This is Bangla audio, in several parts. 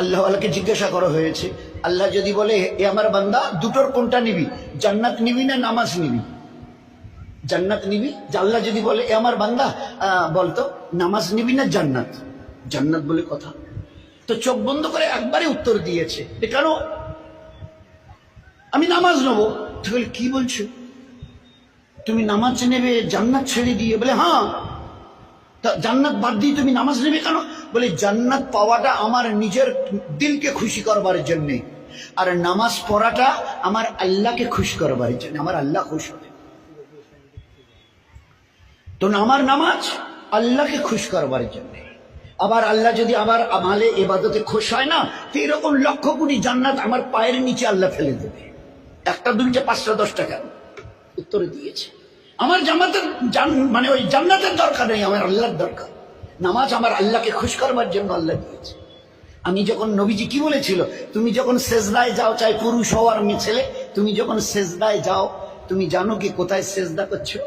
আল্লাহ আল্লাহকে জিজ্ঞাসা করা হয়েছে, আল্লাহ যদি বলে এ আমার বান্দা দুটোর কোনটা নিবি, জান্নাত নিবি না নামাজ নিবি? জান্নাত নিবি। আল্লাহ যদি বলে এ আমার বান্দা বলতো নামাজ নিবি না জান্নাত? জান্নাত বলে কথা। তো চোখ বন্ধ করে একবারে উত্তর দিয়েছে, কেন? আমি নামাজ নেবো। তাহলে কি বলছো, তুমি নামাজ নেবে জান্নাত ছেড়ে দিয়ে? বলে হ্যাঁ। তা জান্নাত বাদ দিয়ে তুমি নামাজ নেবে কেন? বলে জান্নাত পাওয়াটা আমার নিজের দিলকে খুশি করবার জন্য, আর নামাজ পড়াটা আমার আল্লাহকে খুশি করবার জন্য, আমার আল্লাহ খুশি হবে। তো আমার নামাজ আল্লাহকে খুশ করবার জন্য। আবার আল্লাহ যদি আবার আমালে ইবাদতে খুশ হয় না, তো এরকম লক্ষ কোটি জান্নাত আমার পায়ের নিচে আল্লাহ ফেলে দেবে। একটা দুইটা পাঁচটা 10টা কেন? উত্তরে দিয়েছে আমার জান্নাতের মানে ওই জান্নাতের দরকার নেই, আমার আল্লাহর দরকার। নামাজ আমার আল্লাহকে খুশ করবার জন্য আল্লাহ দিয়েছে। আমি যখন, নবীজি কি বলেছিল, তুমি যখন সেজদায় যাও, চাই পুরুষ হও আর মেয়ে ছেলে, তুমি যখন সেজদায় যাও, তুমি জানো কি কোথায় সেজদা করছো?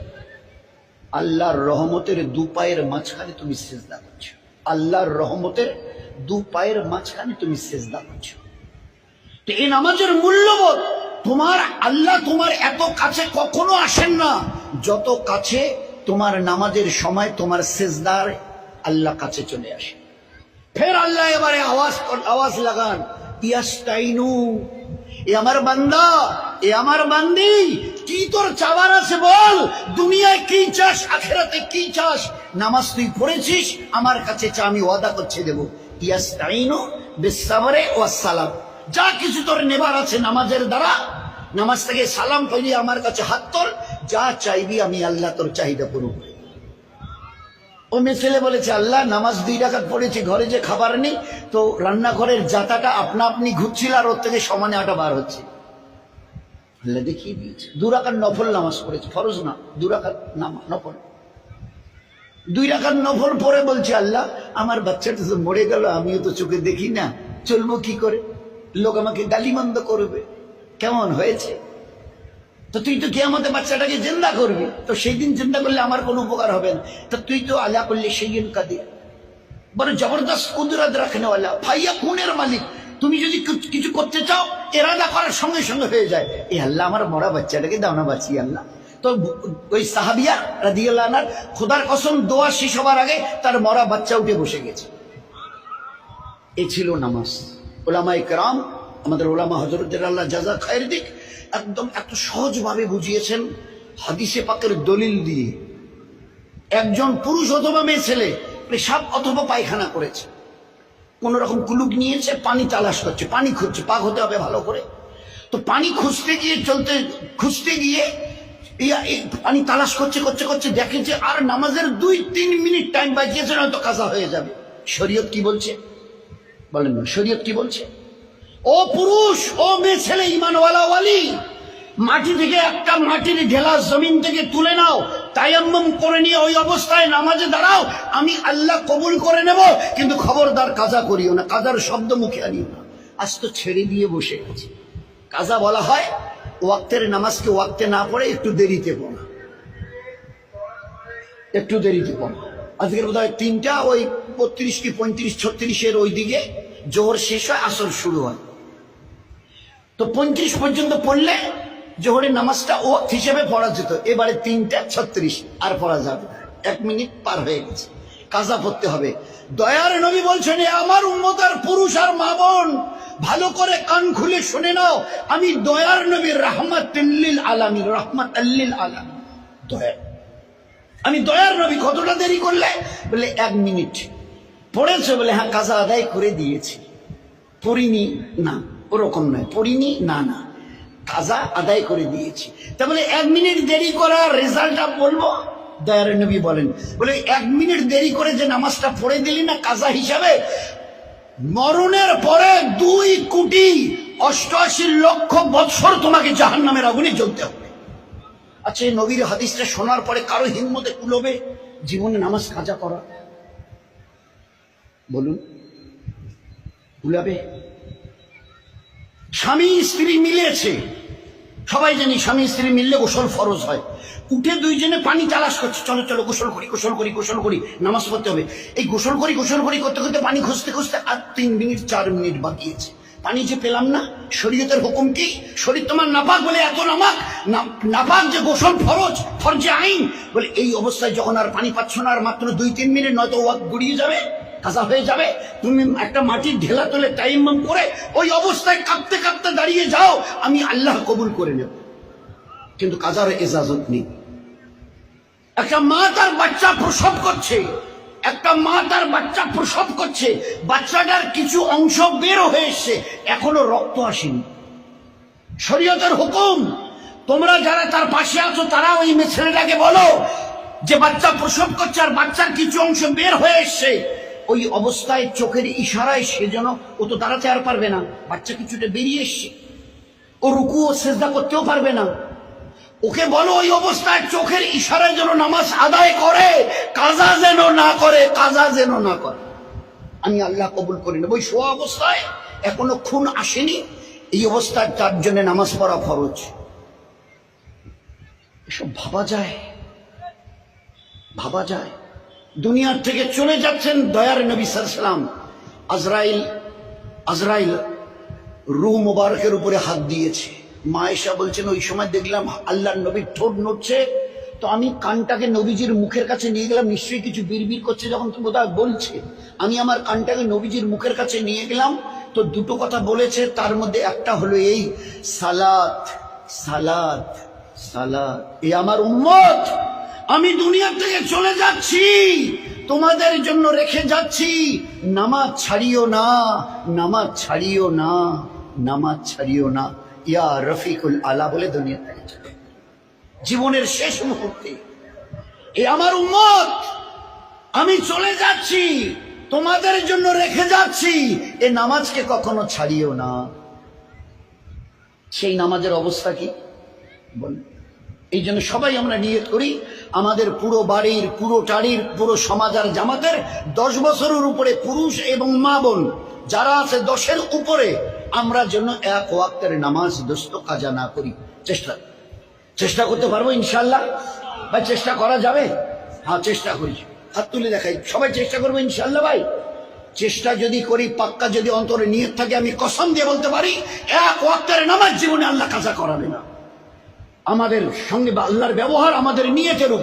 আল্লাহর রহমতের দু পায়ের মাঝখানে তুমি সেজদা করছো। আল্লাহর রহমতের দু পায়ের মাঝখানে তুমি সেজদা করছো। তো এই নামাজের মূল্যবোধ, তোমার আল্লাহ তোমার এত কাছে কখনো আসেন না যত কাছে তোমার নামাজের সময় তোমার সেজদার আল্লাহ কাছে চলে আসে। ফের আল্লাহ এবারে আওয়াজ লাগান, ইয়াস্তাইনু, এ আমার বান্দা, এ আমার বান্দি, কি তোর চাওয়ার আছে বল? দুনিয়ায় কি চাস, আখিরাতে কি চাস? নামাজ তুই পড়েছিস, আমার কাছে চা, আমি ওয়াদা করছে দেব। ইয়াস্তাইনু বিসসাবরে ওয়াস সালাম, যা কিছু তোর নেবার আছে নামাজের দ্বারা, নামাজ থেকে সালাম পেয়ে আমার কাছে হাত তোল, যা চাইবি আমি আল্লাহ তোর চাহিদা পূরণ করব। ও মেয়ে ছেলে বলেছে, আল্লাহ নামাজ 2 রাকাত পড়েছি, ঘরে যে খাবার নেই, তো রান্নাঘরের জাতাটা আপনা আপনি ঘুরছিল আর ওর থেকে সমানে আটা বার হচ্ছে। আল্লাহ দেখিয়ে দিয়েছে 2 রাকাত নফল নামাজ পড়েছে, ফরজ না, 2 রাকাত নফল। 2 রাকাত নফল পড়ে বলছে, আল্লাহ আমার বাচ্চাটা তো মরে গেল, আমিও তো চোখে দেখি না, চলবো কি করে? লোক আমাকে গালিমন্দ করবে, কেমন হয়েছে? তো তুই তো কিয়ামতে বাচ্চাটাকে জিন্দা করবি, তো সেই দিন জিন্দা করলে আমার কোনো উপকার হবে না। তো তুই তো আলা করলে সেই কাদির, বড় জবরদস্ত কুদরত রাখনেওয়ালা, ফাইয়া খুনের মালিক। তুমি যদি কিছু করতে চাও, এরাদা করার সঙ্গে সঙ্গে হয়ে যায়। এ আল্লাহ আমার মরা বাচ্চাটাকে দাও না বাঁচি আল্লাহ। তো ওই সাহাবিয়া রাদিয়াল্লাহু আনহু খোদার কসম দোয়া শেষ হবার আগে তার মরা বাচ্চা উঠে বসে গেছে। এ ছিল নামাজ। ওলামায়ে কেরাম, আমাদের ওলামা হযরতদের আল্লাহ জাযা খায়ের দিক, একদম এত সহজভাবে বুঝিয়েছেন হাদিসে পাকের দলিল দিয়ে। একজন পুরুষ অথবা মেয়ে ছেলে পেশাব অথবা পায়খানা করেছে, কোন রকম কুলুক নিয়েছে, পানি তালাশ করছে, পানি খুঁজছে, পাক হতে হবে ভালো করে। তো পানি খুঁজতে গিয়ে পানি তালাশ করছে করছে করছে, দেখে যে আর নামাজের 2-3 মিনিট টাইম বাঁচিয়েছে, হয়তো কাজা হয়ে যাবে। শরীয়ত কি বলছে বলেন না? শরীয়ত কি বলছে? ও পুরুষ, ও মেয়ে ছেলে, ঈমানওয়ালা ওয়ালি, মাটি থেকে একটা মাটির ঢেলা জমিন থেকে তুলে নাও, তায়াম্মুম করে নিয়ে ওই অবস্থায় নামাজে দাঁড়াও, আমি আল্লাহ কবুল করে নেব, কিন্তু খবরদার কাজা করিও না, কাজার শব্দ মুখে আনিও না। আজ তো ছেড়ে দিয়ে বসে আছে। কাজা বলা হয় ওয়াক্তের নামাজকে ওয়াক্তে না পড়ে একটু দেরিতে পড়া, একটু দেরিতে পড়া। আজকের বোধ হয় 3টা ওই 32 কি 35 36 ওই দিকে জোহর শেষ হয়, আসর শুরু হয়। তো 35 পর্যন্ত পড়লে জোহরের নামাজটা ওয়াক্ত হিসেবে পড়া যেত। এবারে 3:36 আর পড়া যাবে না, 1 মিনিট পার হয়ে গেছে, কাজা পড়তে হবে। দয়ার নবী বলছেন, আমার উম্মতের পুরুষ আর মা বোন, ভালো করে কান খুলে শুনে নাও, আমি দয়ার নবী রাহমাতুল লিল আলামিন, রাহমাতুল লিল আলামিন, দয়া, আমি দয়ার নবী। কতটা দেরি করলে? বলে 1 মিনিট। পড়েছে? বলে হ্যাঁ, কাজা আদায় করে দিয়েছি। পড়িনি? না, ওরকম নয়, পড়িনি, না না, কাজা আদায় করে দিয়েছি। তা বলে 1 মিনিট দেরি করার রেজাল্টটা বলবো? দয়ার নবী বলেন, বলে 1 মিনিট দেরি করে যে নামাজটা পড়ে দিলি না কাজা হিসাবে, মরণের পরে 2,88,00,000 বছর তোমাকে জাহান্নামের আগুনে জ্বলতে হবে। আচ্ছা, এই নবীর হাদিসটা শোনার পরে কারো হিম্মতে কুলবে জীবনে নামাজ কাজা করা? বলুন, কুলাবে? স্বামী স্ত্রী মিলেছে, সবাই জানি স্বামী স্ত্রী মিললে গোসল ফরজ হয়। উঠে দুইজনে পানি তালাশ করছে, চলো চলো গোসল করি গোসল করি গোসল করি, নামাজ পড়তে হবে। এই গোসল করি করতে করতে পানি খুঁজতে খুঁজতে আর 3 মিনিট 4 মিনিট বাকি আছে। পানি যে পেলাম না। শরীয়তের হুকুম কি? শরীর তোমার নাপাক বলে এত নাপাক যে গোসল ফরজে আইন বলে। এই অবস্থায় যখন আর পানি পাচ্ছ না, আর মাত্র 2-3 মিনিট, নয়তো ওয়াক্ত গড়িয়ে যাবে, কাজা হয়ে যাবে। তুমি একটা মাটির ঢেলা তোলে তাইম্মাম করে ওই অবস্থায় কাঁপতে কাঁপতে দাঁড়িয়ে যাও, আমি আল্লাহ কবুল করে নেব, কিন্তু কাজার ইজাজত নেই। একটা মা তার বাচ্চা প্রসব করছে, বাচ্চাটার কিছু অংশ বের হয়ে এসছে, এখনো রক্ত আসেনি। শরীয়তের হুকুম, তোমরা যারা তার পাশে আছো তারা ওই ছেলেটাকে বলো যে বাচ্চা প্রসব করছে আর বাচ্চার কিছু অংশ বের হয়ে এসছে, ওই অবস্থায় চোখের ইশারায় সে যেন, ও তো দাঁড়াতে আর পারবে না, বাচ্চা কিছুটা বেরিয়ে এসছে, ও রুকু ও সেজদা করতেও পারবে না, ওকে বলো ওই অবস্থায় চোখের ইশারায় যেন নামাজ আদায় করে, কাজা যেন না করে। আমি আল্লাহ কবুল করি না। ওই শোয়া অবস্থায় এখনো খুন আসেনি, এই অবস্থায় তার জন্য নামাজ পড়া ফরজ। এসব ভাবা যায়। দুনিয়ার থেকে চলে যাচ্ছেন দয়ার নবী সাল্লাল্লাহু আলাইহি ওয়াসাল্লাম। আজরাইল রূহ মুবারকের উপরে হাত দিয়েছে। মা আয়েশা বলছেন ওই সময় দেখলাম আল্লাহর নবীর ঠোঁট নড়ছে, তো আমি কানটাকে নবীজির মুখের কাছে নিয়ে গেলাম, নিশ্চয়ই কিছু বিড়বিড় করছে যখন তো বোধহয় বলছে। আমি আমার কানটাকে নবীজির মুখের কাছে নিয়ে গেলাম, তো দুটো কথা বলেছে, তার মধ্যে একটা হলো এই, সালাত সালাত সালাত। এ আমার উম্মত, আমি দুনিয়া থেকে চলে যাচ্ছি, তোমাদের জন্য রেখে যাচ্ছি, নামাজ ছাড়িও না, ইয়া রফিকুল আলা বলে দুনিয়া থেকে চলে। জীবনের শেষ মুহূর্তে এ আমার উম্মত, আমি চলে যাচ্ছি, তোমাদের জন্য রেখে যাচ্ছি, এ নামাজকে কখনো ছাড়িও না। সেই নামাজের অবস্থা কি বলেন? এই জন্য সবাই আমরা নিয়ত করি, আমাদের পুরো বাড়ির, পুরো টাড়ির, পুরো সমাজ আর জামাতের 10 বছরের উপরে পুরুষ এবং মা বোন যারা আছে 10-এর উপরে, আমরা যেন এক ওয়াক্তের নামাজ দোস্ত কাজা না করি। চেষ্টা করতে পারবো ইনশাল্লাহ ভাই? চেষ্টা করা যাবে? হ্যাঁ, চেষ্টা করি, হাত তুলে দেখাই, সবাই চেষ্টা করবো ইনশাল্লাহ ভাই। চেষ্টা যদি করি, পাক্কা যদি অন্তরে নিয়ত থাকে, আমি কসম দিয়ে বলতে পারি এক ওয়াক্তের নামাজ জীবনে আল্লাহ কাজা করাবে না। আমাদের সঙ্গে আল্লাহর ব্যবহার আমাদের নিয়তের উপর।